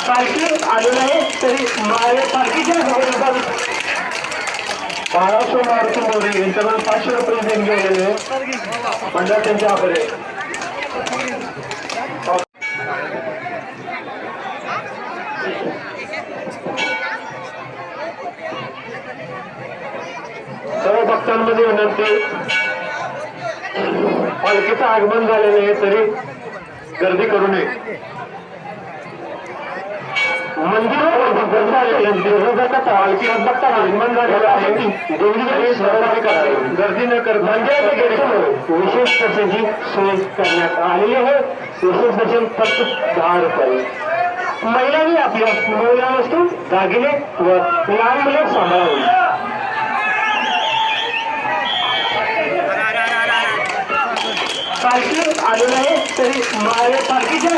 पालखी आलेलं आहे तरी पालखीच्या जवळ 1200 मारुती मोरे यांच्याकडून 500 रुपये देणगी गेलेले मंडळ त्यांच्या आकडे सर्व भक्तांमध्ये विनंती पालखीचं आगमन झालेलं आहे तरी गर्दी करू नये मंदिर पालखी आगमन झालेलं आहे गर्दी न कर विशेष दर्शनाची सोय करण्यात आलेली आहे विशेष दर्शन फक्त 10 रुपये महिलांनी आपल्या मुलाला वस्तू दागिने व लहान मुले सांभाळावी पालखी आलेलं आहे तरी पालखीच्या